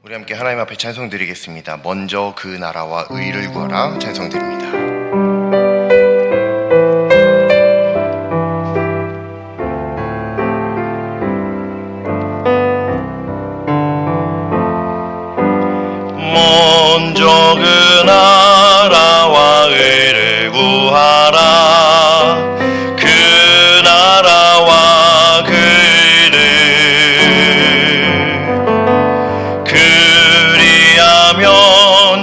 우리 함께 하나님 앞에 찬송 드리겠습니다. 먼저 그 나라와 의를 구하라 찬송 드립니다. 먼저 그 나라와 의를 구하라. 그 나라와 그 의를 그리하면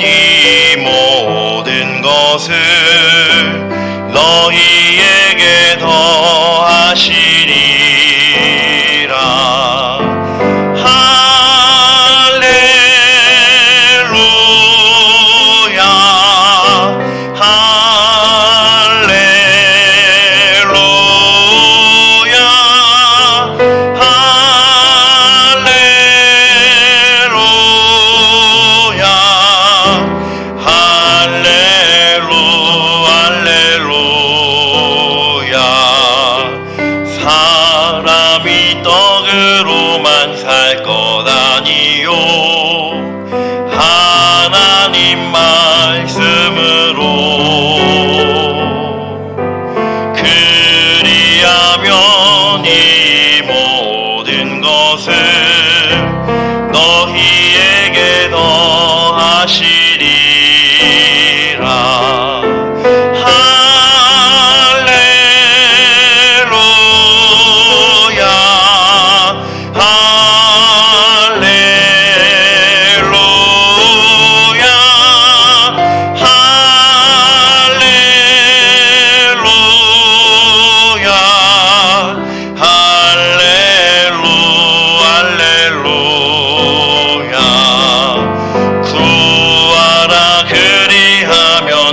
이 모든 것을 너희에게 더하시리라. 사람이 떡으로만 살 것 아니요 하나님 말씀으로 그리하면 이 모든 것을 너희에게 더하시리라.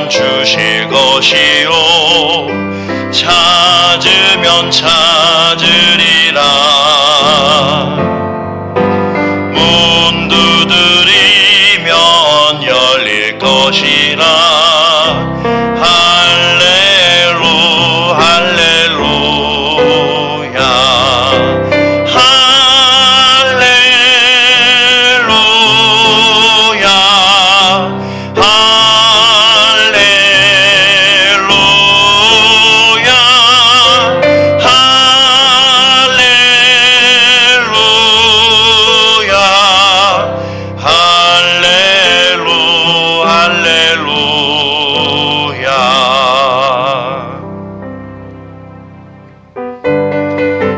주실 것이요 찾으면 찾으리라. 문 두드리면 열릴 것이라. 할렐루 할렐루야.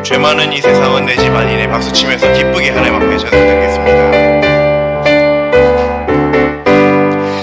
죄 많은 이 세상은 내 집안이네. 박수치면서 기쁘게 하나님 앞에 찬송드리겠습니다.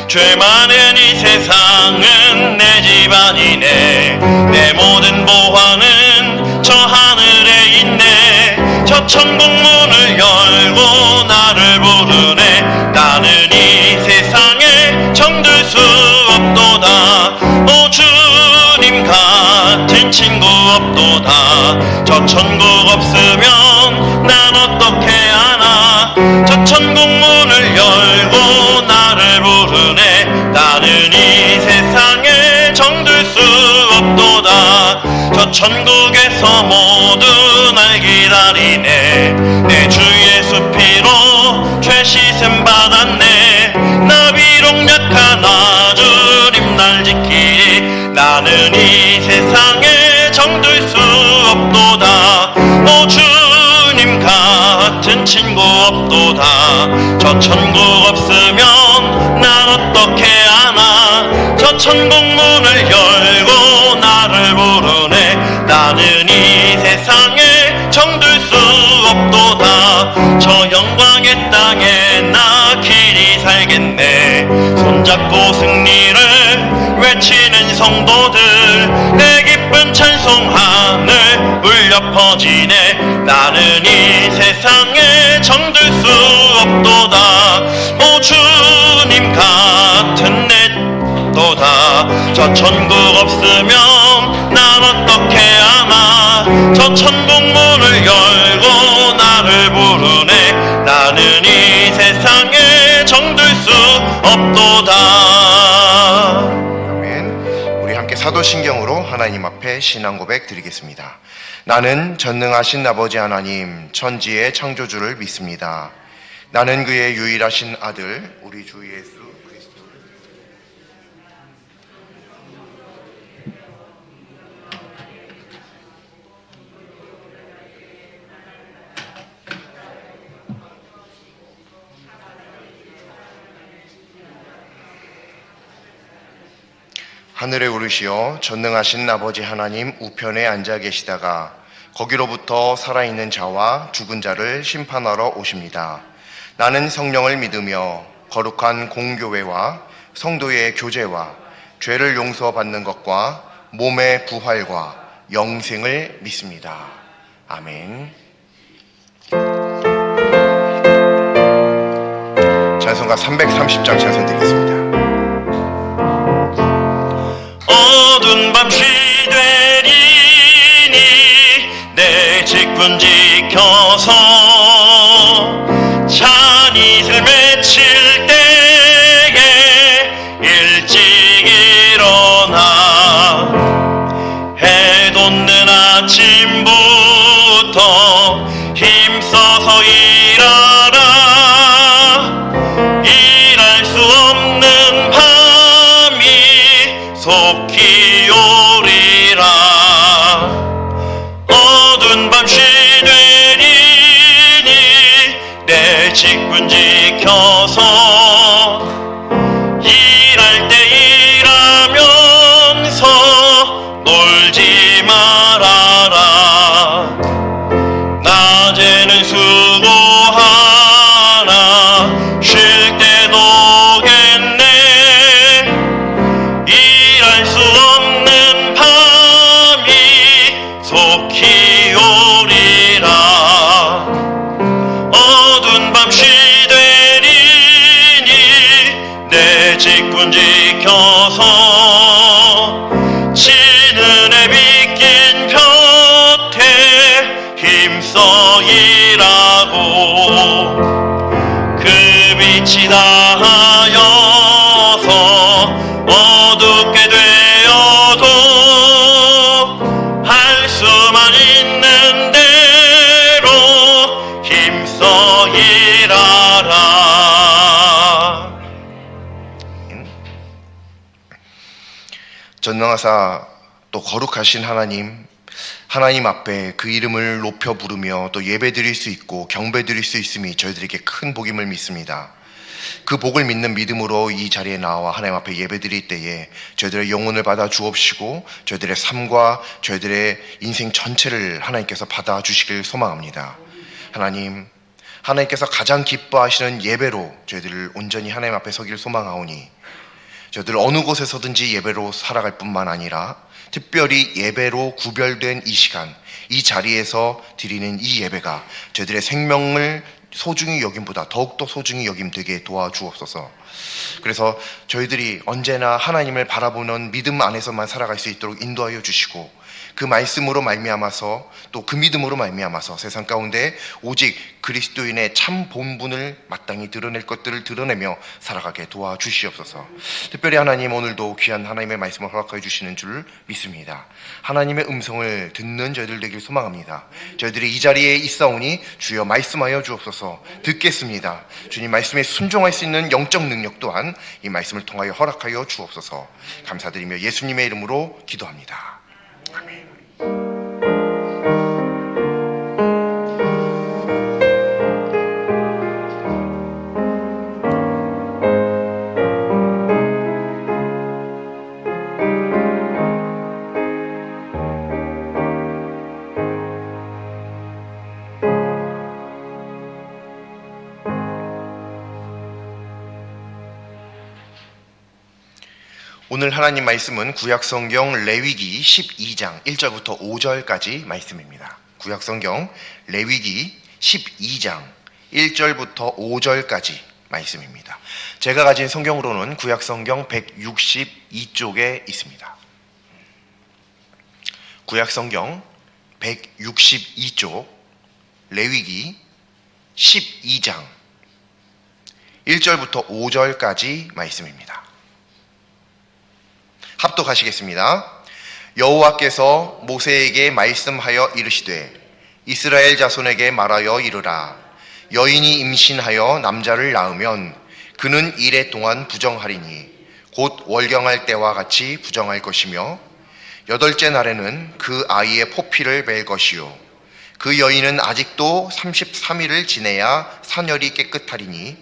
죄 많은 이 세상은 내 집안이네. 내 모든 보화는 저 하늘에 있네. 저 천국 문을 열고 나를 부르네. 나는 이 세상에 정들 수 없도다. 오 주님 같은 친구 없도다. 저 천국 없으면 난 어떻게 하나. 저 천국 문을 열고 나를 부르네. 나는 이 세상에 정들 수 없도다. 저 천국에서 모두 날 기다리네. 내 주 예수 피로 죄 씻음 받았네. 나 비록 약하나 주님 날 지키리. 나는 이 세상에 정들 수 없도다. 오 주님 같은 친구 없도다. 저 천국 없으면 난 어떻게 하나. 저 천국 문을 열고 나를 부르네. 나는 이 세상에 정들 수 없도다. 저 영광의 땅에 나 길이 살겠네. 손잡고 승리를 외치는 성도들. 내 기쁜 찬송 하늘 울려 퍼지네. 나는 이 세상에 정들 수 없도다. 오 주님 같은 내 도다. 저 천국 없으면 난 어떻게 하나. 저 천국 문을 열고 나를 부르네. 나는 이 세상에 정들 수 없도다. 아멘. 우리 함께 사도신경으로 하나님 앞에 신앙 고백 드리겠습니다. 나는 전능하신 아버지 하나님, 천지의 창조주를 믿습니다. 나는 그의 유일하신 아들 우리 주 예수 그리스도를 하늘에 오르시어 전능하신 아버지 하나님 우편에 앉아 계시다가 거기로부터 살아있는 자와 죽은 자를 심판하러 오십니다. 나는 성령을 믿으며 거룩한 공교회와 성도의 교제와 죄를 용서받는 것과 몸의 부활과 영생을 믿습니다. 아멘. 찬송가 330장 찬송 드리겠습니다. 어두운 밤 시되리니 내 직분 지켜서 찬이슬 맺힐 때에 일찍 일어나 해 돋는 아침부터 힘써서 일하라. 일할 수 없는 밤이 속히 오리라. 어두운 밤 시되리니 내 직분 지켜서 일할 때 일하면서 놀지 말아라. 낮에는 수고하나 쉴 때 노겠네. 일할 수 없는 밤이 속히 오리라. 어두운 밤 시되리니 내 직분 지켜서 지는 해 비낀 볕에 힘써 일하고 그 빛이 닿아여서 어둡게 되어도 할 수만 있는 대로 힘써 일하라. 전능하사 또 거룩하신 하나님 앞에 그 이름을 높여 부르며 또 예배 드릴 수 있고 경배 드릴 수 있음이 저희들에게 큰 복임을 믿습니다. 그 복을 믿는 믿음으로 이 자리에 나와 하나님 앞에 예배 드릴 때에 저희들의 영혼을 받아 주옵시고 저희들의 삶과 저희들의 인생 전체를 하나님께서 받아 주시길 소망합니다. 하나님께서 가장 기뻐하시는 예배로 저희들을 온전히 하나님 앞에 서길 소망하오니 저희들 어느 곳에서든지 예배로 살아갈 뿐만 아니라 특별히 예배로 구별된 이 시간, 이 자리에서 드리는 이 예배가 저희들의 생명을 소중히 여김보다 더욱더 소중히 여김되게 도와주옵소서. 그래서 저희들이 언제나 하나님을 바라보는 믿음 안에서만 살아갈 수 있도록 인도하여 주시고 그 말씀으로 말미암아서 또 그 믿음으로 말미암아서 세상 가운데 오직 그리스도인의 참 본분을 마땅히 드러낼 것들을 드러내며 살아가게 도와주시옵소서. 특별히 하나님 오늘도 귀한 하나님의 말씀을 허락하여 주시는 줄 믿습니다. 하나님의 음성을 듣는 저희들 되길 소망합니다. 저희들이 이 자리에 있사오니 주여 말씀하여 주옵소서. 듣겠습니다. 주님 말씀에 순종할 수 있는 영적 능력 또한 이 말씀을 통하여 허락하여 주옵소서. 감사드리며 예수님의 이름으로 기도합니다. 아멘. 오늘 하나님 말씀은 구약성경 레위기 12장 1절부터 5절까지 말씀입니다. 구약성경 레위기 12장 1절부터 5절까지 말씀입니다. 제가 가진 성경으로는 구약성경 162쪽에 있습니다. 구약성경 162쪽 레위기 12장 1절부터 5절까지 말씀입니다. 합독하시겠습니다. 여호와께서 모세에게 말씀하여 이르시되 이스라엘 자손에게 말하여 이르라. 여인이 임신하여 남자를 낳으면 그는 이래 동안 부정하리니 곧 월경할 때와 같이 부정할 것이며 여덟째 날에는 그 아이의 포피를 맬 것이요 그 여인은 아직도 33일을 지내야 산열이 깨끗하리니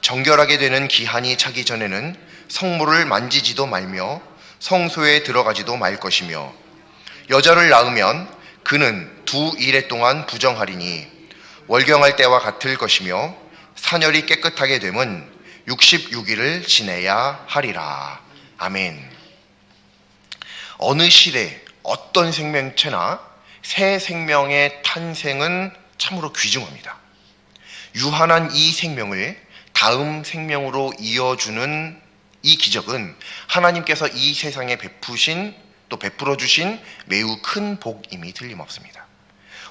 정결하게 되는 기한이 차기 전에는 성물을 만지지도 말며 성소에 들어가지도 말 것이며 여자를 낳으면 그는 2일에 동안 부정하리니 월경할 때와 같을 것이며 산열이 깨끗하게 되면 66일을 지내야 하리라. 아멘. 어느 시대 어떤 생명체나 새 생명의 탄생은 참으로 귀중합니다. 유한한 이 생명을 다음 생명으로 이어주는 이 기적은 하나님께서 이 세상에 베푸신 또 베풀어 주신 매우 큰 복임이 틀림없습니다.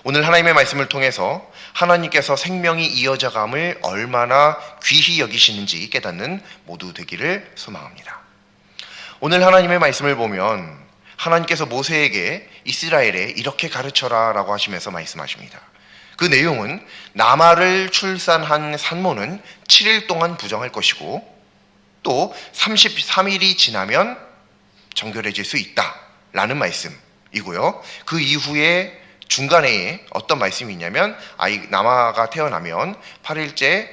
오늘 하나님의 말씀을 통해서 하나님께서 생명이 이어져감을 얼마나 귀히 여기시는지 깨닫는 모두 되기를 소망합니다. 오늘 하나님의 말씀을 보면 하나님께서 모세에게 이스라엘에 이렇게 가르쳐라 라고 하시면서 말씀하십니다. 그 내용은 나마를 출산한 산모는 7일 동안 부정할 것이고 또 33일이 지나면 정결해질 수 있다라는 말씀이고요. 그 이후에 중간에 어떤 말씀이 있냐면 나마가 태어나면 8일째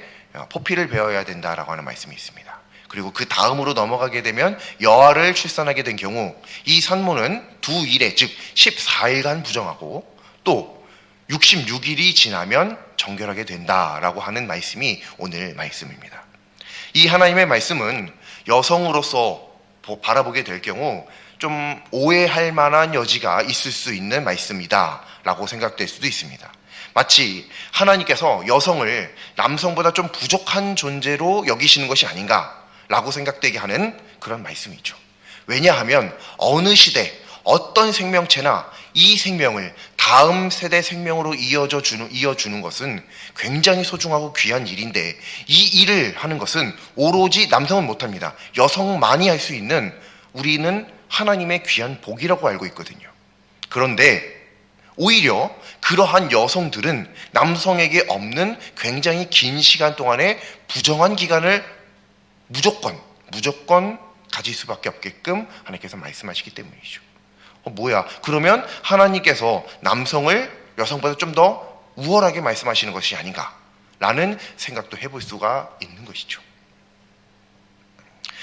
포피를 베어야 된다라고 하는 말씀이 있습니다. 그리고 그 다음으로 넘어가게 되면 여아를 출산하게 된 경우 이 산모는 2일에 즉 14일간 부정하고 또 66일이 지나면 정결하게 된다라고 하는 말씀이 오늘 말씀입니다. 이 하나님의 말씀은 여성으로서 바라보게 될 경우 좀 오해할 만한 여지가 있을 수 있는 말씀이다 라고 생각될 수도 있습니다. 마치 하나님께서 여성을 남성보다 좀 부족한 존재로 여기시는 것이 아닌가 라고 생각되게 하는 그런 말씀이죠. 왜냐하면 어느 시대 어떤 생명체나 이 생명을 다음 세대 생명으로 이어주는 것은 굉장히 소중하고 귀한 일인데 이 일을 하는 것은 오로지 남성은 못합니다. 여성만이 할 수 있는 우리는 하나님의 귀한 복이라고 알고 있거든요. 그런데 오히려 그러한 여성들은 남성에게 없는 굉장히 긴 시간 동안의 부정한 기간을 무조건 가질 수밖에 없게끔 하나님께서 말씀하시기 때문이죠. 뭐야? 그러면 하나님께서 남성을 여성보다 좀 더 우월하게 말씀하시는 것이 아닌가라는 생각도 해볼 수가 있는 것이죠.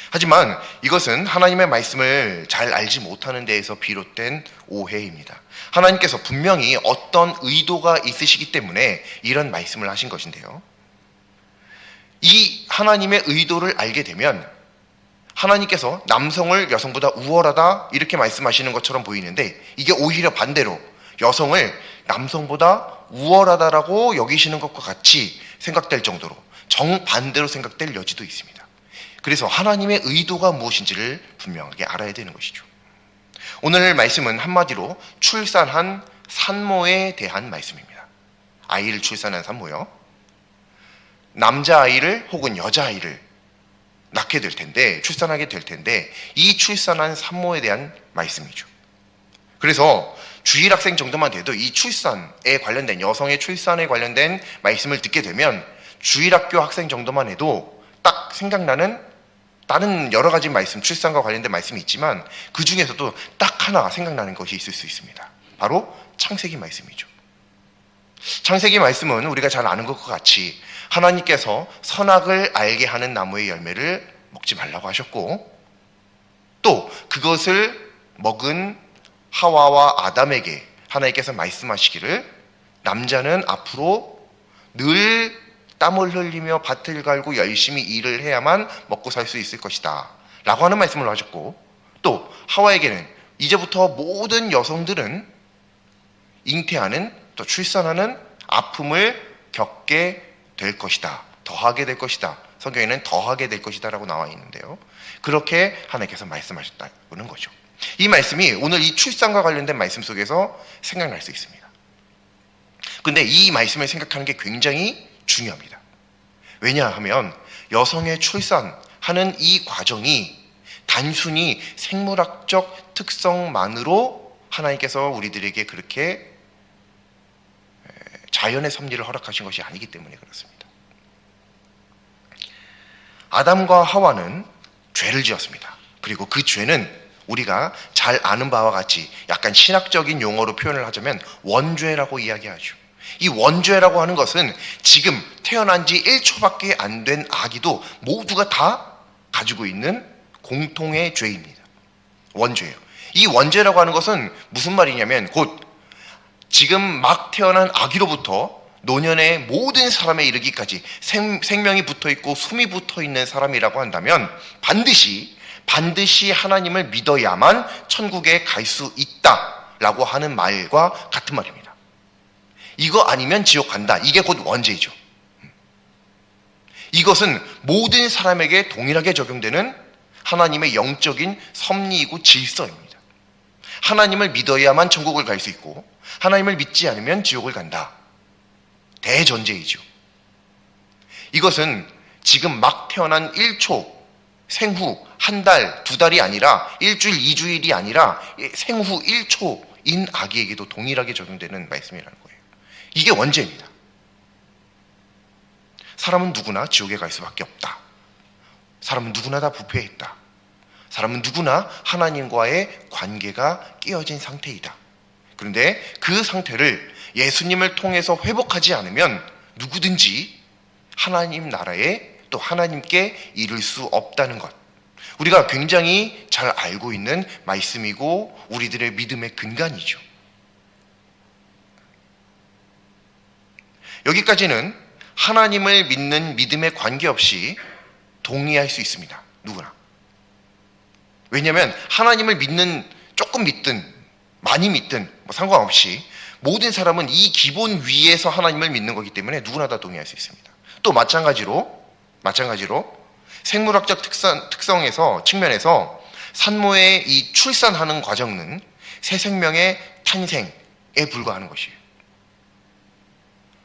하지만 이것은 하나님의 말씀을 잘 알지 못하는 데에서 비롯된 오해입니다. 하나님께서 분명히 어떤 의도가 있으시기 때문에 이런 말씀을 하신 것인데요. 이 하나님의 의도를 알게 되면 하나님께서 남성을 여성보다 우월하다 이렇게 말씀하시는 것처럼 보이는데 이게 오히려 반대로 여성을 남성보다 우월하다라고 여기시는 것과 같이 생각될 정도로 정반대로 생각될 여지도 있습니다. 그래서 하나님의 의도가 무엇인지를 분명하게 알아야 되는 것이죠. 오늘 말씀은 한마디로 출산한 산모에 대한 말씀입니다. 아이를 출산한 산모요. 남자아이를 혹은 여자아이를 낳게 될 텐데 출산하게 될 텐데 이 출산한 산모에 대한 말씀이죠. 그래서 주일학생 정도만 돼도 이 출산에 관련된 여성의 출산에 관련된 말씀을 듣게 되면 주일학교 학생 정도만 해도 딱 생각나는 다른 여러 가지 말씀, 출산과 관련된 말씀이 있지만 그 중에서도 딱 하나 생각나는 것이 있을 수 있습니다. 바로 창세기 말씀이죠. 창세기 말씀은 우리가 잘 아는 것과 같이 하나님께서 선악을 알게 하는 나무의 열매를 먹지 말라고 하셨고 또 그것을 먹은 하와와 아담에게 하나님께서 말씀하시기를 남자는 앞으로 늘 땀을 흘리며 밭을 갈고 열심히 일을 해야만 먹고 살 수 있을 것이다 라고 하는 말씀을 하셨고 또 하와에게는 이제부터 모든 여성들은 잉태하는 또 출산하는 아픔을 겪게 될 것이다. 더하게 될 것이다. 성경에는 더하게 될 것이다 라고 나와 있는데요. 그렇게 하나님께서 말씀하셨다는 거죠. 이 말씀이 오늘 이 출산과 관련된 말씀 속에서 생각날 수 있습니다. 근데 이 말씀을 생각하는 게 굉장히 중요합니다. 왜냐하면 여성의 출산하는 이 과정이 단순히 생물학적 특성만으로 하나님께서 우리들에게 그렇게 자연의 섭리를 허락하신 것이 아니기 때문에 그렇습니다. 아담과 하와는 죄를 지었습니다. 그리고 그 죄는 우리가 잘 아는 바와 같이 약간 신학적인 용어로 표현을 하자면 원죄라고 이야기하죠. 이 원죄라고 하는 것은 지금 태어난 지 1초밖에 안 된 아기도 모두가 다 가지고 있는 공통의 죄입니다. 원죄예요. 이 원죄라고 하는 것은 무슨 말이냐면 곧 지금 막 태어난 아기로부터 노년의 모든 사람에 이르기까지 생명이 붙어있고 숨이 붙어있는 사람이라고 한다면 반드시 하나님을 믿어야만 천국에 갈 수 있다라고 하는 말과 같은 말입니다. 이거 아니면 지옥 간다. 이게 곧 원죄이죠. 이것은 모든 사람에게 동일하게 적용되는 하나님의 영적인 섭리이고 질서입니다. 하나님을 믿어야만 천국을 갈 수 있고 하나님을 믿지 않으면 지옥을 간다. 대전제이죠. 이것은 지금 막 태어난 1초, 생후 한 달, 두 달이 아니라 일주일, 2주일이 아니라 생후 1초인 아기에게도 동일하게 적용되는 말씀이라는 거예요. 이게 원죄입니다. 사람은 누구나 지옥에 갈 수밖에 없다. 사람은 누구나 다 부패했다. 사람은 누구나 하나님과의 관계가 깨어진 상태이다. 그런데 그 상태를 예수님을 통해서 회복하지 않으면 누구든지 하나님 나라에 또 하나님께 이를 수 없다는 것. 우리가 굉장히 잘 알고 있는 말씀이고 우리들의 믿음의 근간이죠. 여기까지는 하나님을 믿는 믿음에 관계없이 동의할 수 있습니다. 누구나. 왜냐하면 하나님을 믿는 조금 믿든 많이 믿든 상관없이 모든 사람은 이 기본 위에서 하나님을 믿는 거기 때문에 누구나 다 동의할 수 있습니다. 또 마찬가지로 생물학적 특성에서 측면에서 산모의 이 출산하는 과정은 새 생명의 탄생에 불과하는 것이에요.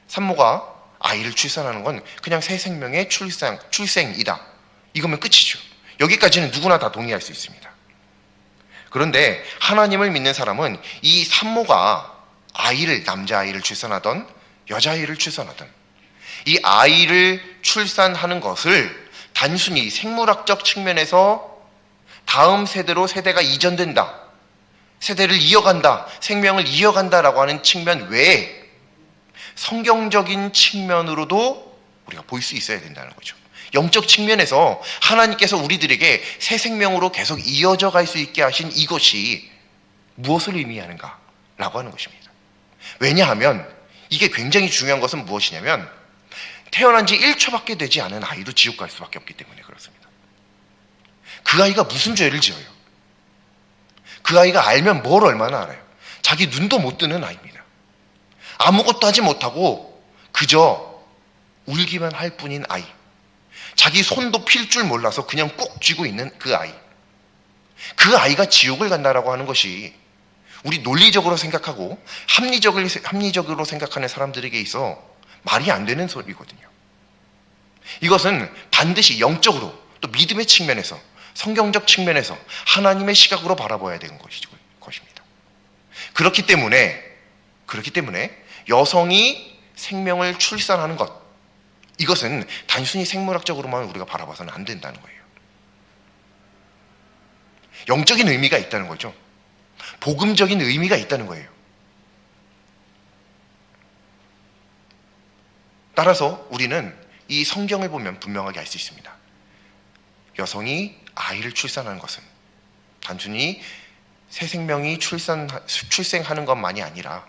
산모가 아이를 출산하는 건 그냥 새 생명의 출생이다. 이거면 끝이죠. 여기까지는 누구나 다 동의할 수 있습니다. 그런데 하나님을 믿는 사람은 이 산모가 남자아이를 출산하던 여자아이를 출산하던 이 아이를 출산하는 것을 단순히 생물학적 측면에서 다음 세대로 세대가 이전된다, 세대를 이어간다, 생명을 이어간다라고 하는 측면 외에 성경적인 측면으로도 우리가 볼 수 있어야 된다는 거죠. 영적 측면에서 하나님께서 우리들에게 새 생명으로 계속 이어져 갈 수 있게 하신 이것이 무엇을 의미하는가 라고 하는 것입니다. 왜냐하면 이게 굉장히 중요한 것은 무엇이냐면 태어난 지 1초밖에 되지 않은 아이도 지옥 갈 수밖에 없기 때문에 그렇습니다. 그 아이가 무슨 죄를 지어요? 그 아이가 알면 뭘 얼마나 알아요? 자기 눈도 못 뜨는 아이입니다. 아무것도 하지 못하고 그저 울기만 할 뿐인 아이. 자기 손도 필 줄 몰라서 그냥 꼭 쥐고 있는 그 아이. 그 아이가 지옥을 간다라고 하는 것이 우리 논리적으로 생각하고 합리적으로 생각하는 사람들에게 있어 말이 안 되는 소리거든요. 이것은 반드시 영적으로 또 믿음의 측면에서 성경적 측면에서 하나님의 시각으로 바라봐야 되는 것입니다. 그렇기 때문에 여성이 생명을 출산하는 것, 이것은 단순히 생물학적으로만 우리가 바라봐서는 안 된다는 거예요. 영적인 의미가 있다는 거죠. 복음적인 의미가 있다는 거예요. 따라서 우리는 이 성경을 보면 분명하게 알 수 있습니다. 여성이 아이를 출산하는 것은 단순히 새 생명이 출생하는 것만이 아니라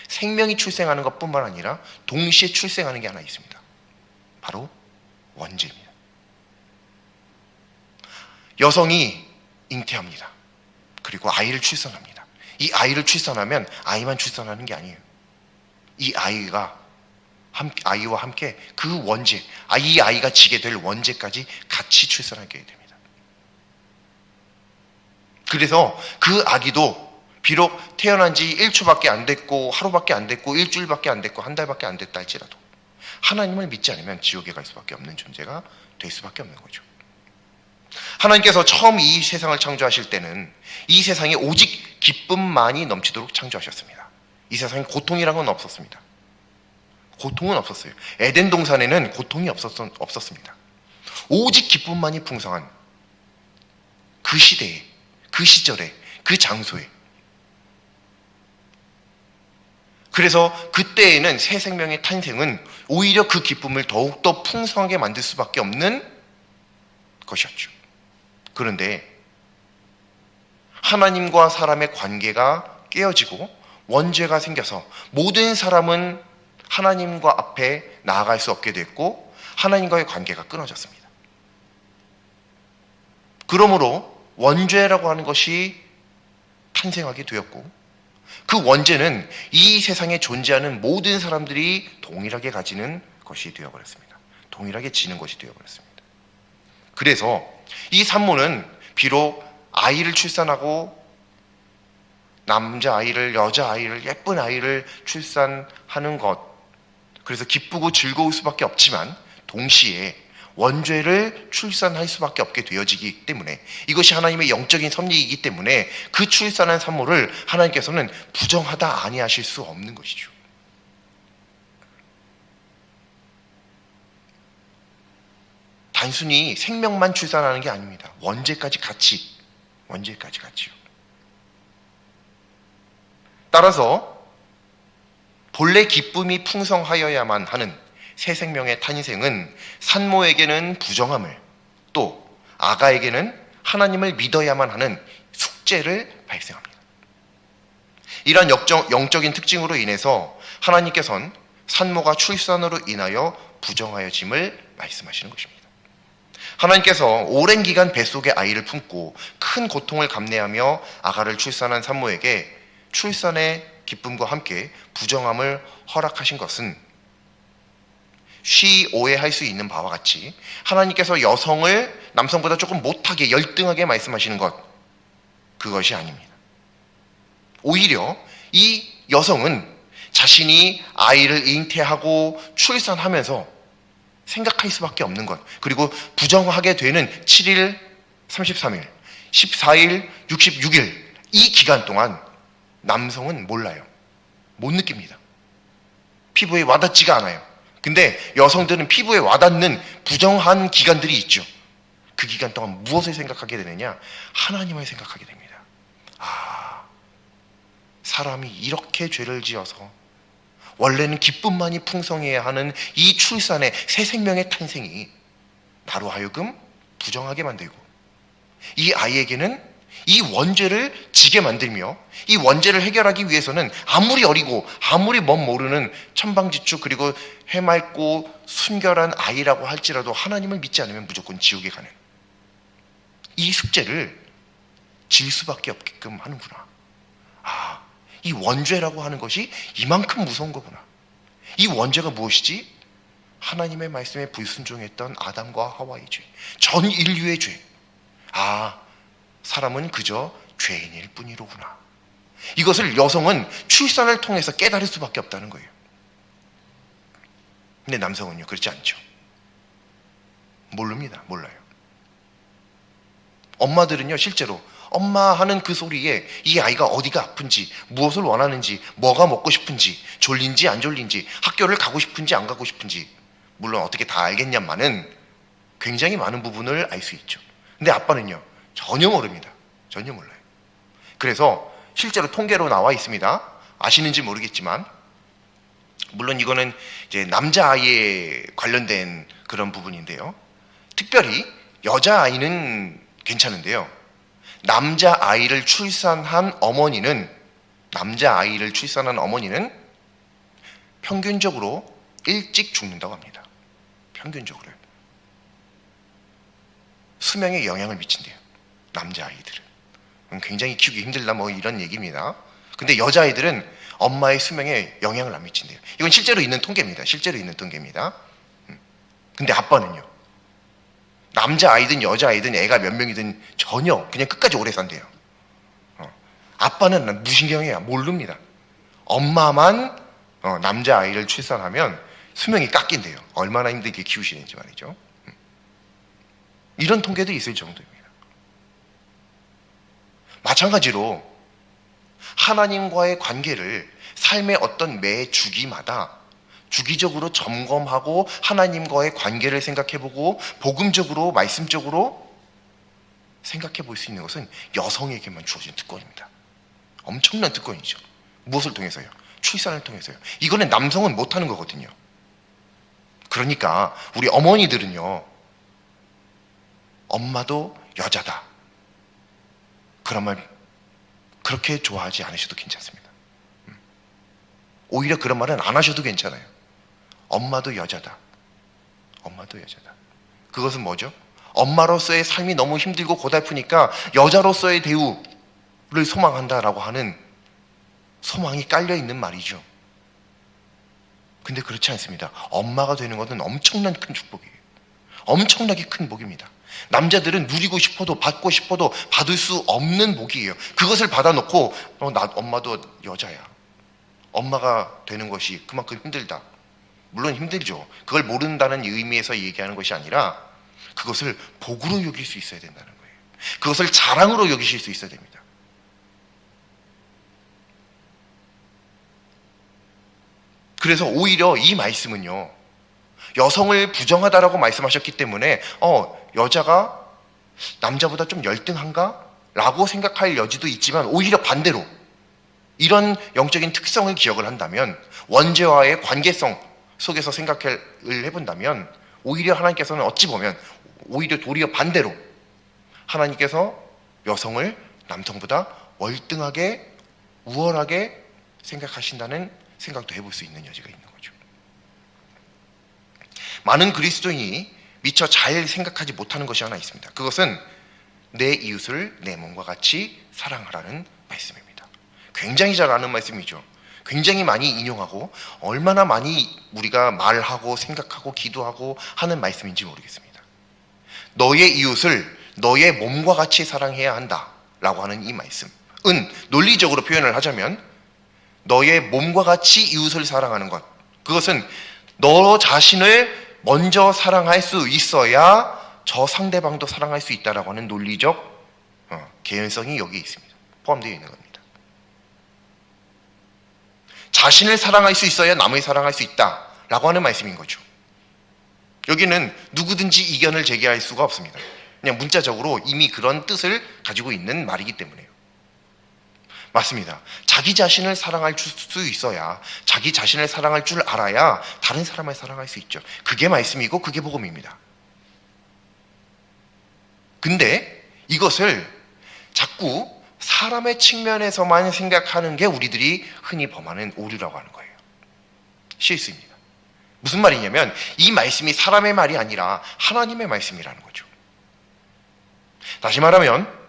생명이 출생하는 것뿐만 아니라 동시에 출생하는 게 하나 있습니다. 바로 원죄입니다. 여성이 잉태합니다. 그리고 아이를 출산합니다. 이 아이를 출산하면 아이만 출산하는 게 아니에요. 이 아이와 함께 그 원죄, 이 아이가 지게 될 원죄까지 같이 출산하게 됩니다. 그래서 그 아기도 비록 태어난 지 1초밖에 안 됐고 하루밖에 안 됐고 일주일밖에 안 됐고 한 달밖에 안 됐다 할지라도 하나님을 믿지 않으면 지옥에 갈 수밖에 없는 존재가 될 수밖에 없는 거죠. 하나님께서 처음 이 세상을 창조하실 때는 이 세상에 오직 기쁨만이 넘치도록 창조하셨습니다. 이 세상에 고통이란 건 없었습니다. 고통은 없었어요. 에덴 동산에는 고통이 없었습니다. 오직 기쁨만이 풍성한 그 시대에, 그 시절에, 그 장소에. 그래서 그때에는 새 생명의 탄생은 오히려 그 기쁨을 더욱더 풍성하게 만들 수밖에 없는 것이었죠. 그런데 하나님과 사람의 관계가 깨어지고 원죄가 생겨서 모든 사람은 하나님과 앞에 나아갈 수 없게 됐고 하나님과의 관계가 끊어졌습니다. 그러므로 원죄라고 하는 것이 탄생하게 되었고 그 원죄는 이 세상에 존재하는 모든 사람들이 동일하게 가지는 것이 되어버렸습니다. 동일하게 지는 것이 되어버렸습니다. 그래서 이 산모는 비록 아이를 출산하고 남자아이를, 여자아이를, 예쁜 아이를 출산하는 것, 그래서 기쁘고 즐거울 수밖에 없지만 동시에 원죄를 출산할 수밖에 없게 되어지기 때문에 이것이 하나님의 영적인 섭리이기 때문에 그 출산한 산모를 하나님께서는 부정하다 아니하실 수 없는 것이죠. 단순히 생명만 출산하는 게 아닙니다. 원죄까지 같이요. 따라서 본래 기쁨이 풍성하여야만 하는 새 생명의 탄생은 산모에게는 부정함을, 또 아가에게는 하나님을 믿어야만 하는 숙제를 발생합니다. 이러한 영적인 특징으로 인해서 하나님께서는 산모가 출산으로 인하여 부정하여짐을 말씀하시는 것입니다. 하나님께서 오랜 기간 뱃속에 아이를 품고 큰 고통을 감내하며 아가를 출산한 산모에게 출산의 기쁨과 함께 부정함을 허락하신 것은 쉬 오해할 수 있는 바와 같이 하나님께서 여성을 남성보다 조금 못하게 열등하게 말씀하시는 것, 그것이 아닙니다. 오히려 이 여성은 자신이 아이를 잉태하고 출산하면서 생각할 수밖에 없는 것, 그리고 부정하게 되는 7일, 33일, 14일, 66일 이 기간 동안 남성은 몰라요. 못 느낍니다. 피부에 와닿지가 않아요. 근데 여성들은 피부에 와닿는 부정한 기간들이 있죠. 그 기간 동안 무엇을 생각하게 되느냐? 하나님을 생각하게 됩니다. 아, 사람이 이렇게 죄를 지어서 원래는 기쁨만이 풍성해야 하는 이 출산의 새 생명의 탄생이 나로 하여금 부정하게 만들고 이 아이에게는 이 원죄를 지게 만들며 이 원죄를 해결하기 위해서는 아무리 어리고 아무리 멋 모르는 천방지축 그리고 해맑고 순결한 아이라고 할지라도 하나님을 믿지 않으면 무조건 지옥에 가는 이 숙제를 질 수밖에 없게끔 하는구나. 아, 이 원죄라고 하는 것이 이만큼 무서운 거구나. 이 원죄가 무엇이지? 하나님의 말씀에 불순종했던 아담과 하와의 죄, 전 인류의 죄. 아, 사람은 그저 죄인일 뿐이로구나. 이것을 여성은 출산을 통해서 깨달을 수밖에 없다는 거예요. 근데 남성은요, 그렇지 않죠. 모릅니다. 몰라요. 엄마들은요, 실제로 엄마 하는 그 소리에 이 아이가 어디가 아픈지, 무엇을 원하는지, 뭐가 먹고 싶은지, 졸린지 안 졸린지, 학교를 가고 싶은지 안 가고 싶은지, 물론 어떻게 다 알겠냐마는 굉장히 많은 부분을 알 수 있죠. 근데 아빠는요, 전혀 모릅니다. 전혀 몰라요. 그래서 실제로 통계로 나와 있습니다. 아시는지 모르겠지만, 물론 이거는 이제 남자아이에 관련된 그런 부분인데요. 특별히 여자아이는 괜찮은데요. 남자아이를 출산한 어머니는 평균적으로 일찍 죽는다고 합니다. 평균적으로요. 수명에 영향을 미친대요. 남자아이들은. 굉장히 키우기 힘들다 뭐 이런 얘기입니다. 근데 여자아이들은 엄마의 수명에 영향을 안 미친대요. 이건 실제로 있는 통계입니다. 근데 아빠는요. 남자아이든 여자아이든 애가 몇 명이든 전혀 그냥 끝까지 오래 산대요. 아빠는 무신경이야. 모릅니다. 엄마만 남자아이를 출산하면 수명이 깎인대요. 얼마나 힘들게 키우시는지 말이죠. 이런 통계도 있을 정도입니다. 마찬가지로 하나님과의 관계를 삶의 어떤 매 주기마다 주기적으로 점검하고 하나님과의 관계를 생각해보고 복음적으로 말씀적으로 생각해 볼 수 있는 것은 여성에게만 주어진 특권입니다. 엄청난 특권이죠. 무엇을 통해서요? 출산을 통해서요. 이거는 남성은 못하는 거거든요. 그러니까 우리 어머니들은요, 엄마도 여자다, 그런 말 그렇게 좋아하지 않으셔도 괜찮습니다. 오히려 그런 말은 안 하셔도 괜찮아요. 엄마도 여자다, 엄마도 여자다. 그것은 뭐죠? 엄마로서의 삶이 너무 힘들고 고달프니까 여자로서의 대우를 소망한다라고 하는 소망이 깔려있는 말이죠. 근데 그렇지 않습니다. 엄마가 되는 것은 엄청난 큰 축복이에요. 엄청나게 큰 복입니다. 남자들은 누리고 싶어도 받고 싶어도 받을 수 없는 복이에요. 그것을 받아놓고 나 엄마도 여자야, 엄마가 되는 것이 그만큼 힘들다. 물론 힘들죠. 그걸 모른다는 의미에서 얘기하는 것이 아니라 그것을 복으로 여길 수 있어야 된다는 거예요. 그것을 자랑으로 여기실 수 있어야 됩니다. 그래서 오히려 이 말씀은요, 여성을 부정하다라고 말씀하셨기 때문에 여자가 남자보다 좀 열등한가? 라고 생각할 여지도 있지만, 오히려 반대로 이런 영적인 특성을 기억을 한다면, 원죄와의 관계성 속에서 생각을 해본다면, 오히려 하나님께서는 어찌 보면 오히려 도리어 반대로 하나님께서 여성을 남성보다 월등하게 우월하게 생각하신다는 생각도 해볼 수 있는 여지가 있는 거죠. 많은 그리스도인이 미처 잘 생각하지 못하는 것이 하나 있습니다. 그것은 내 이웃을 내 몸과 같이 사랑하라는 말씀입니다. 굉장히 잘 아는 말씀이죠. 굉장히 많이 인용하고 얼마나 많이 우리가 말하고 생각하고 기도하고 하는 말씀인지 모르겠습니다. 너의 이웃을 너의 몸과 같이 사랑해야 한다라고 하는 이 말씀은 논리적으로 표현을 하자면 너의 몸과 같이 이웃을 사랑하는 것, 그것은 너 자신을 먼저 사랑할 수 있어야 저 상대방도 사랑할 수 있다라고 하는 논리적 개연성이 여기에 있습니다. 포함되어 있는 겁니다. 자신을 사랑할 수 있어야 남을 사랑할 수 있다라고 하는 말씀인 거죠. 여기는 누구든지 이견을 제기할 수가 없습니다. 그냥 문자적으로 이미 그런 뜻을 가지고 있는 말이기 때문에요. 맞습니다. 자기 자신을 사랑할 수 있어야, 자기 자신을 사랑할 줄 알아야 다른 사람을 사랑할 수 있죠. 그게 말씀이고 그게 복음입니다. 근데 이것을 자꾸 사람의 측면에서만 생각하는 게 우리들이 흔히 범하는 오류라고 하는 거예요. 실수입니다. 무슨 말이냐면 이 말씀이 사람의 말이 아니라 하나님의 말씀이라는 거죠. 다시 말하면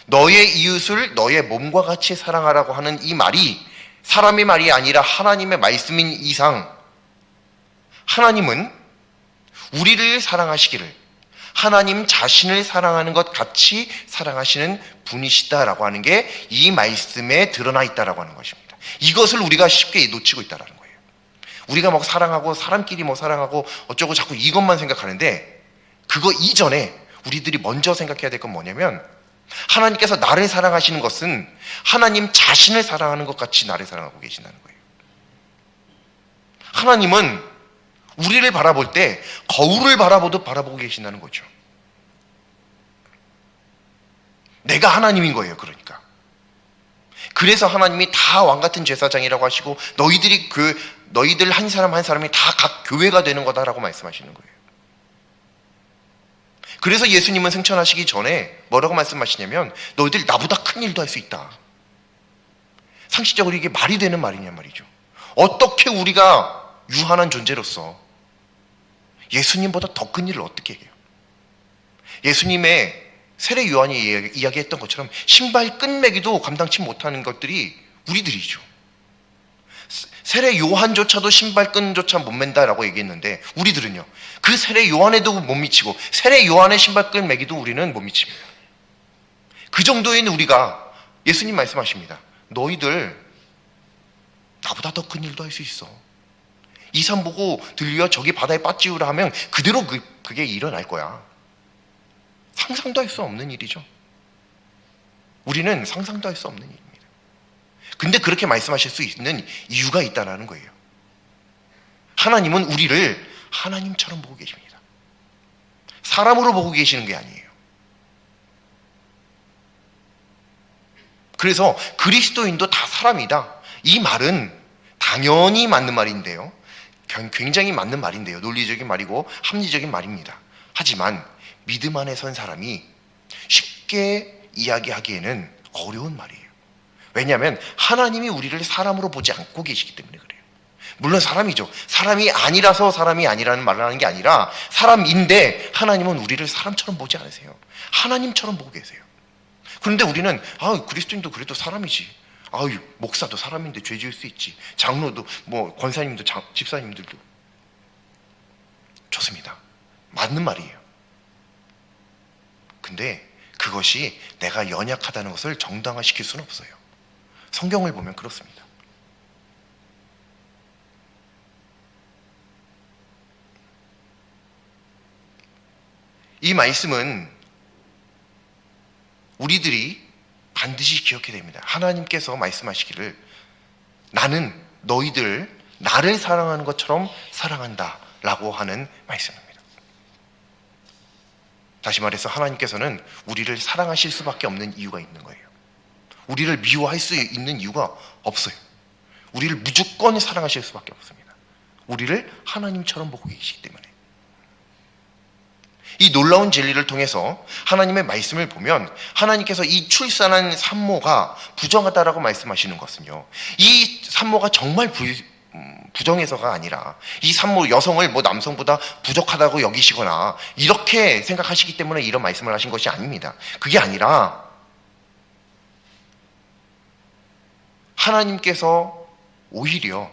너의 이웃을 너의 몸과 같이 사랑하라고 하는 이 말이 사람의 말이 아니라 하나님의 말씀인 이상, 하나님은 우리를 사랑하시기를 하나님 자신을 사랑하는 것 같이 사랑하시는 분이시다라고 하는 게 이 말씀에 드러나 있다라고 하는 것입니다. 이것을 우리가 쉽게 놓치고 있다라는 거예요. 우리가 막 사랑하고 사람끼리 뭐 사랑하고 어쩌고 자꾸 이것만 생각하는데, 그거 이전에 우리들이 먼저 생각해야 될 건 뭐냐면, 하나님께서 나를 사랑하시는 것은 하나님 자신을 사랑하는 것 같이 나를 사랑하고 계신다는 거예요. 하나님은 우리를 바라볼 때 거울을 바라보듯 바라보고 계신다는 거죠. 내가 하나님인 거예요. 그러니까 그래서 하나님이 다 왕같은 제사장이라고 하시고 너희들 한 사람 한 사람이 다 각 교회가 되는 거다라고 말씀하시는 거예요. 그래서 예수님은 승천하시기 전에 뭐라고 말씀하시냐면 너희들 나보다 큰 일도 할 수 있다. 상식적으로 이게 말이 되는 말이냐 말이죠. 어떻게 우리가 유한한 존재로서 예수님보다 더 큰 일을 어떻게 해요? 예수님의 세례 요한이 이야기했던 것처럼 신발 끈매기도 감당치 못하는 것들이 우리들이죠. 세례 요한조차도 신발 끈조차 못 맨다라고 얘기했는데 우리들은요, 그 세례 요한에도 못 미치고 세례 요한의 신발 끈 매기도 우리는 못 미칩니다. 그 정도인 우리가 예수님 말씀하십니다. 너희들 나보다 더 큰 일도 할 수 있어. 이 산 보고 들려 저기 바다에 빠지우라 하면 그대로 그게 일어날 거야. 상상도 할 수 없는 일이죠. 우리는 상상도 할 수 없는 일입니다. 근데 그렇게 말씀하실 수 있는 이유가 있다는 거예요. 하나님은 우리를 하나님처럼 보고 계십니다. 사람으로 보고 계시는 게 아니에요. 그래서 그리스도인도 다 사람이다. 이 말은 당연히 맞는 말인데요. 굉장히 맞는 말인데요. 논리적인 말이고 합리적인 말입니다. 하지만 믿음 안에 선 사람이 쉽게 이야기하기에는 어려운 말이에요. 왜냐하면 하나님이 우리를 사람으로 보지 않고 계시기 때문에 그래요. 물론 사람이죠. 사람이 아니라서 사람이 아니라는 말을 하는 게 아니라 사람인데 하나님은 우리를 사람처럼 보지 않으세요. 하나님처럼 보고 계세요. 그런데 우리는 그리스도인도 그래도 사람이지. 목사도 사람인데 죄 지을 수 있지. 장로도 권사님도 집사님들도. 좋습니다. 맞는 말이에요. 근데 그것이 내가 연약하다는 것을 정당화시킬 수는 없어요. 성경을 보면 그렇습니다. 이 말씀은 우리들이 반드시 기억해야 됩니다. 하나님께서 말씀하시기를 나는 너희들 나를 사랑하는 것처럼 사랑한다 라고 하는 말씀입니다. 다시 말해서 하나님께서는 우리를 사랑하실 수밖에 없는 이유가 있는 거예요. 우리를 미워할 수 있는 이유가 없어요. 우리를 무조건 사랑하실 수밖에 없습니다. 우리를 하나님처럼 보고 계시기 때문에. 이 놀라운 진리를 통해서 하나님의 말씀을 보면 하나님께서 이 출산한 산모가 부정하다라고 말씀하시는 것은요, 이 산모가 정말 부정해서가 아니라 이 산모 여성을 남성보다 부족하다고 여기시거나 이렇게 생각하시기 때문에 이런 말씀을 하신 것이 아닙니다. 그게 아니라 하나님께서 오히려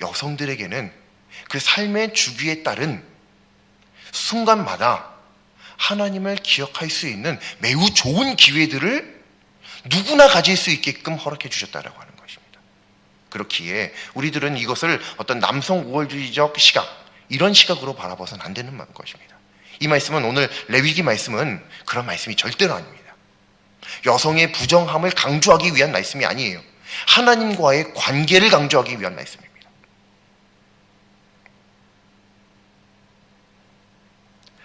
여성들에게는 그 삶의 주기에 따른 순간마다 하나님을 기억할 수 있는 매우 좋은 기회들을 누구나 가질 수 있게끔 허락해 주셨다라고 하는 것입니다. 그렇기에 우리들은 이것을 어떤 남성 우월주의적 시각, 이런 시각으로 바라봐서는 안 되는 것입니다. 이 말씀은 오늘 레위기 말씀은 그런 말씀이 절대로 아닙니다. 여성의 부정함을 강조하기 위한 말씀이 아니에요. 하나님과의 관계를 강조하기 위한 말씀입니다.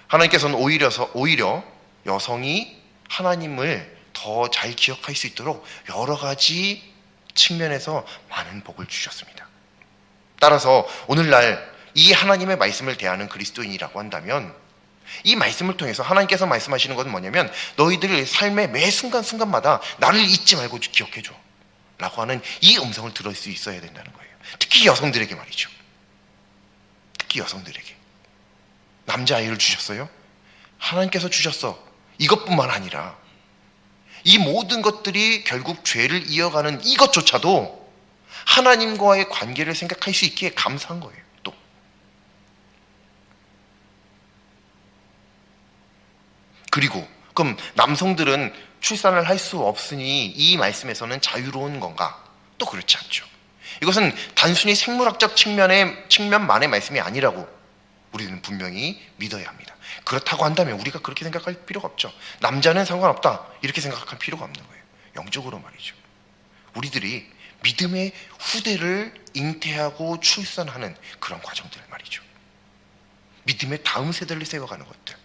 하나님께서는 오히려 여성이 하나님을 더 잘 기억할 수 있도록 여러 가지 측면에서 많은 복을 주셨습니다. 따라서 오늘날 이 하나님의 말씀을 대하는 그리스도인이라고 한다면 이 말씀을 통해서 하나님께서 말씀하시는 것은 뭐냐면 너희들 삶의 매 순간순간마다 나를 잊지 말고 기억해줘 라고 하는 이 음성을 들을 수 있어야 된다는 거예요. 특히 여성들에게 말이죠. 특히 여성들에게. 남자아이를 주셨어요? 하나님께서 주셨어. 이것뿐만 아니라 이 모든 것들이 결국 죄를 이어가는 이것조차도 하나님과의 관계를 생각할 수 있기에 감사한 거예요. 또 그리고 그럼 남성들은 출산을 할 수 없으니 이 말씀에서는 자유로운 건가? 또 그렇지 않죠. 이것은 단순히 생물학적 측면만의 말씀이 아니라고 우리는 분명히 믿어야 합니다. 그렇다고 한다면 우리가 그렇게 생각할 필요가 없죠. 남자는 상관없다 이렇게 생각할 필요가 없는 거예요. 영적으로 말이죠. 우리들이 믿음의 후대를 잉태하고 출산하는 그런 과정들 말이죠. 믿음의 다음 세대를 세워가는 것들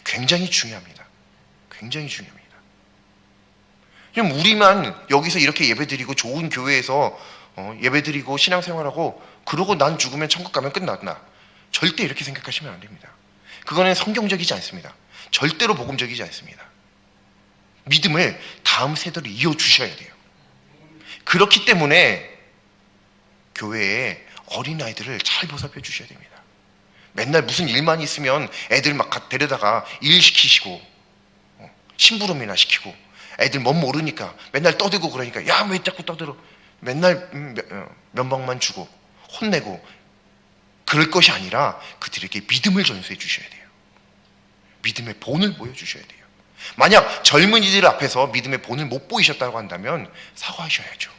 굉장히 중요합니다. 굉장히 중요합니다. 그냥 우리만 여기서 이렇게 예배드리고 좋은 교회에서 예배드리고 신앙생활하고 그러고 난 죽으면 천국 가면 끝났나? 절대 이렇게 생각하시면 안 됩니다. 그거는 성경적이지 않습니다. 절대로 복음적이지 않습니다. 믿음을 다음 세대로 이어주셔야 돼요. 그렇기 때문에 교회에 어린아이들을 잘 보살펴 주셔야 됩니다. 맨날 무슨 일만 있으면 애들 막 데려다가 일 시키시고 심부름이나 시키고 애들 뭔 모르니까 맨날 떠들고 그러니까 야 왜 자꾸 떠들어 맨날 면박만 주고 혼내고 그럴 것이 아니라 그들에게 믿음을 전수해 주셔야 돼요. 믿음의 본을 보여주셔야 돼요. 만약 젊은이들 앞에서 믿음의 본을 못 보이셨다고 한다면 사과하셔야죠.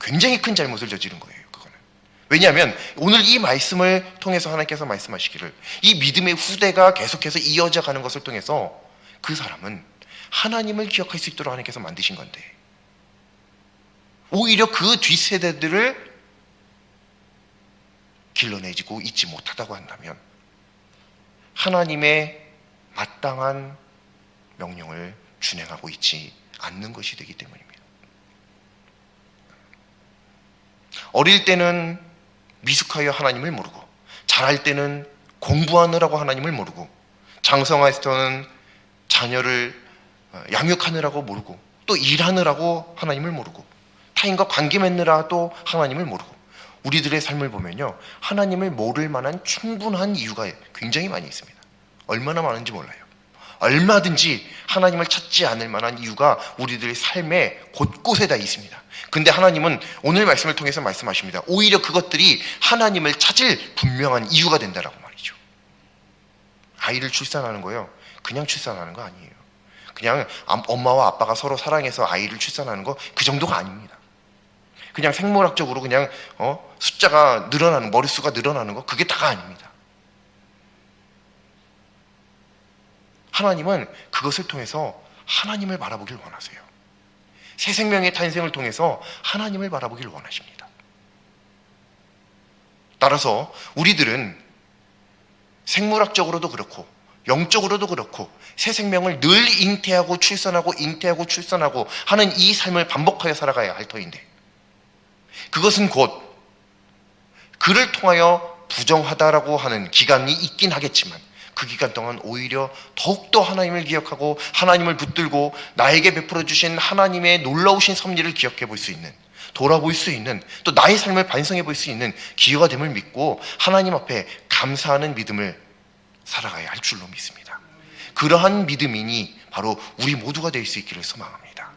굉장히 큰 잘못을 저지른 거예요. 그거는. 왜냐하면 오늘 이 말씀을 통해서 하나님께서 말씀하시기를 이 믿음의 후대가 계속해서 이어져 가는 것을 통해서 그 사람은 하나님을 기억할 수 있도록 하나님께서 만드신 건데 오히려 그 뒷세대들을 길러내지고 있지 못하다고 한다면 하나님의 마땅한 명령을 준행하고 있지 않는 것이 되기 때문입니다. 어릴 때는 미숙하여 하나님을 모르고, 자랄 때는 공부하느라고 하나님을 모르고, 장성하에서는 자녀를 양육하느라고 모르고, 또 일하느라고 하나님을 모르고, 타인과 관계 맺느라 또 하나님을 모르고, 우리들의 삶을 보면요, 하나님을 모를 만한 충분한 이유가 굉장히 많이 있습니다. 얼마나 많은지 몰라요. 얼마든지 하나님을 찾지 않을 만한 이유가 우리들의 삶의 곳곳에 다 있습니다. 근데 하나님은 오늘 말씀을 통해서 말씀하십니다. 오히려 그것들이 하나님을 찾을 분명한 이유가 된다라고 말이죠. 아이를 출산하는 거요, 그냥 출산하는 거 아니에요. 그냥 엄마와 아빠가 서로 사랑해서 아이를 출산하는 거 그 정도가 아닙니다. 그냥 생물학적으로 그냥 숫자가 늘어나는, 머릿수가 늘어나는 거, 그게 다가 아닙니다. 하나님은 그것을 통해서 하나님을 바라보길 원하세요. 새 생명의 탄생을 통해서 하나님을 바라보길 원하십니다. 따라서 우리들은 생물학적으로도 그렇고 영적으로도 그렇고 새 생명을 늘 잉태하고 출산하고 잉태하고 출산하고 하는 이 삶을 반복하여 살아가야 할 터인데, 그것은 곧 그를 통하여 부정하다라고 하는 기간이 있긴 하겠지만 그 기간 동안 오히려 더욱더 하나님을 기억하고 하나님을 붙들고 나에게 베풀어 주신 하나님의 놀라우신 섭리를 기억해 볼 수 있는, 돌아볼 수 있는, 또 나의 삶을 반성해 볼 수 있는 기회가 됨을 믿고 하나님 앞에 감사하는 믿음을 살아가야 할 줄로 믿습니다. 그러한 믿음이니 바로 우리 모두가 될 수 있기를 소망합니다.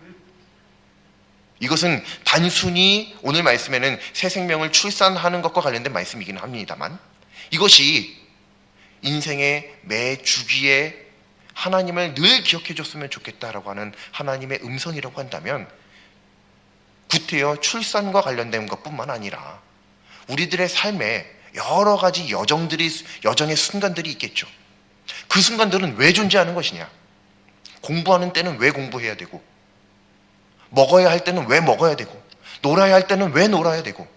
이것은 단순히 오늘 말씀에는 새 생명을 출산하는 것과 관련된 말씀이긴 합니다만, 이것이 인생의 매 주기에 하나님을 늘 기억해 줬으면 좋겠다라고 하는 하나님의 음성이라고 한다면, 구태여 출산과 관련된 것뿐만 아니라 우리들의 삶에 여러 가지 여정의 순간들이 있겠죠. 그 순간들은 왜 존재하는 것이냐? 공부하는 때는 왜 공부해야 되고, 먹어야 할 때는 왜 먹어야 되고, 놀아야 할 때는 왜 놀아야 되고,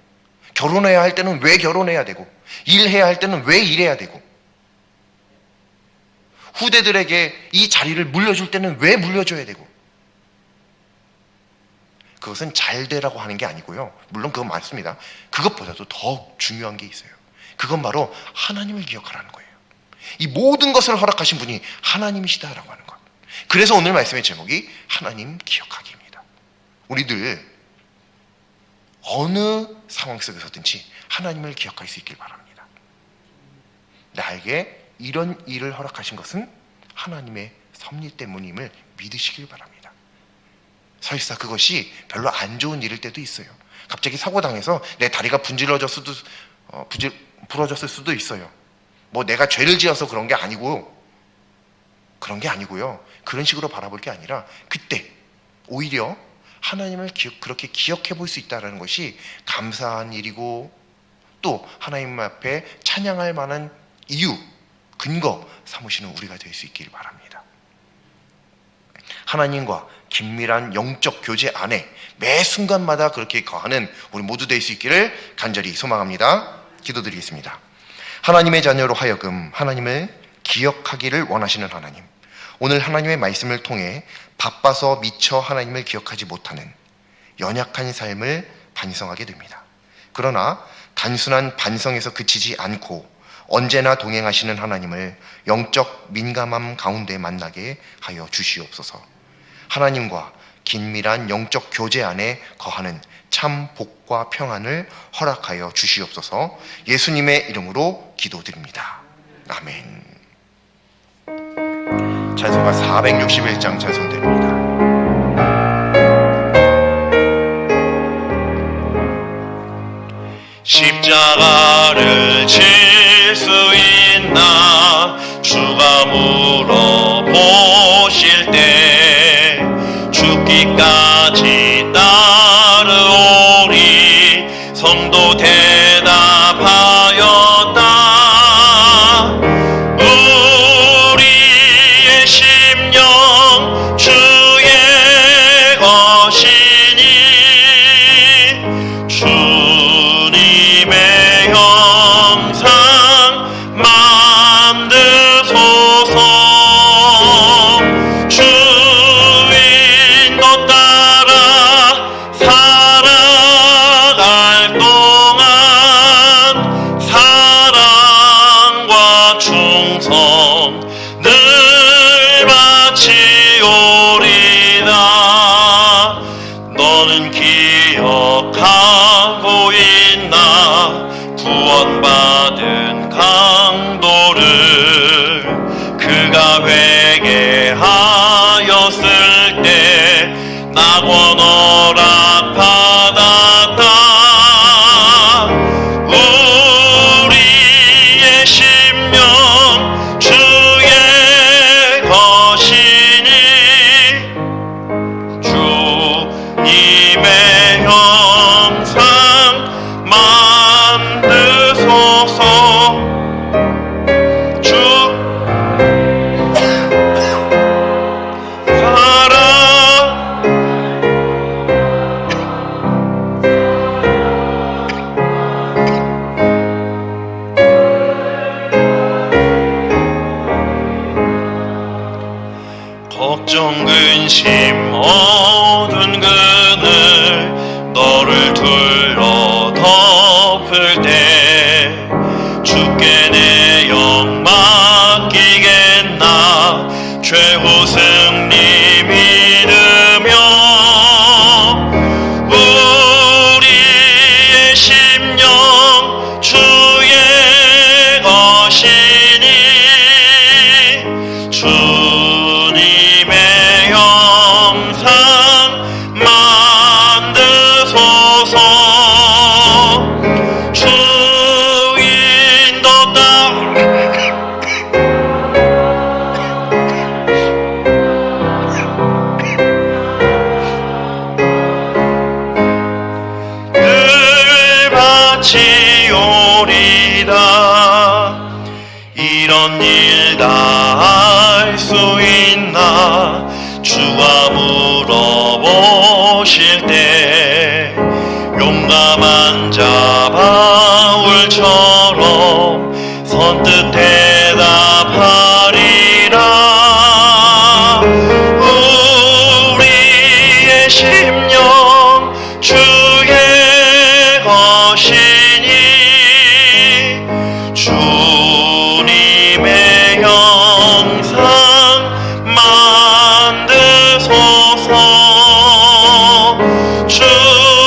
결혼해야 할 때는 왜 결혼해야 되고, 일해야 할 때는 왜 일해야 되고, 후대들에게 이 자리를 물려줄 때는 왜 물려줘야 되고, 그것은 잘 되라고 하는 게 아니고요. 물론 그건 맞습니다. 그것보다도 더 중요한 게 있어요. 그건 바로 하나님을 기억하라는 거예요. 이 모든 것을 허락하신 분이 하나님이시다라고 하는 것. 그래서 오늘 말씀의 제목이 하나님 기억하기입니다. 우리들 어느 상황 속에서든지 하나님을 기억할 수 있길 바랍니다. 나에게 이런 일을 허락하신 것은 하나님의 섭리 때문임을 믿으시길 바랍니다. 설사 그것이 별로 안 좋은 일일 때도 있어요. 갑자기 사고당해서 내 다리가 부러졌을 수도 있어요. 뭐 내가 죄를 지어서 그런 게 아니고요. 그런 식으로 바라볼 게 아니라 그때 오히려 하나님을 그렇게 기억해 볼 수 있다는 것이 감사한 일이고, 또 하나님 앞에 찬양할 만한 이유, 근거 삼으시는 우리가 될 수 있기를 바랍니다. 하나님과 긴밀한 영적 교제 안에 매 순간마다 그렇게 거하는 우리 모두 될 수 있기를 간절히 소망합니다. 기도드리겠습니다. 하나님의 자녀로 하여금 하나님을 기억하기를 원하시는 하나님, 오늘 하나님의 말씀을 통해 바빠서 미처 하나님을 기억하지 못하는 연약한 삶을 반성하게 됩니다. 그러나 단순한 반성에서 그치지 않고 언제나 동행하시는 하나님을 영적 민감함 가운데 만나게 하여 주시옵소서. 하나님과 긴밀한 영적 교제 안에 거하는 참 복과 평안을 허락하여 주시옵소서. 예수님의 이름으로 기도드립니다. 아멘. 찬송가 461장 찬송드립니다. 십자가를 질 수 있나 주가 물어보실 때 죽기까지 따르오리 성도 대답하였다. 우리의 심령 주의 것이니 주님의 영 구원받은 강도를 그가 회개하였을 때 낙원 허락받았다. 우리의 심령 주의 것이니 주님의 형상 만드소서. 주 사랑 걱정 근심 어두운 그늘 너를 둘러 덮을 때 주께 내 영 맡기겠나. 최후 승리 믿으며 우리의 심령 주의 것이니 주님의 형상 만드소서. 주인도 따라 늘 바치오리다. 이런 일 다 할 수 있나. 주가 물어보실 때 용감한 자 바울처럼 선뜻 대답하리라. 우리의 심령 주의 것이니 주님의 형상 만드소서.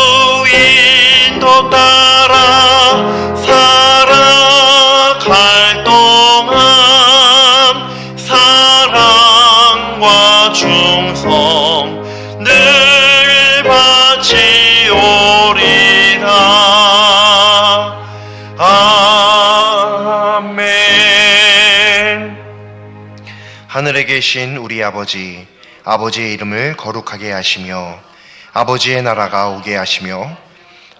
주인도 따라 살아갈 동안 사랑과 충성 늘 바치오리라. 아멘. 하늘에 계신 우리 아버지, 아버지의 이름을 거룩하게 하시며 아버지의 나라가 오게 하시며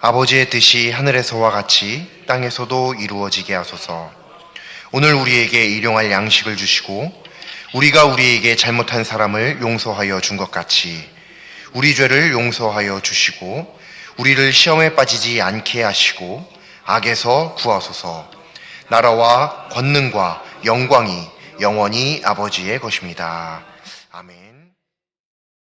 아버지의 뜻이 하늘에서와 같이 땅에서도 이루어지게 하소서. 오늘 우리에게 일용할 양식을 주시고 우리가 우리에게 잘못한 사람을 용서하여 준 것 같이 우리 죄를 용서하여 주시고 우리를 시험에 빠지지 않게 하시고 악에서 구하소서. 나라와 권능과 영광이 영원히 아버지의 것입니다. 아멘.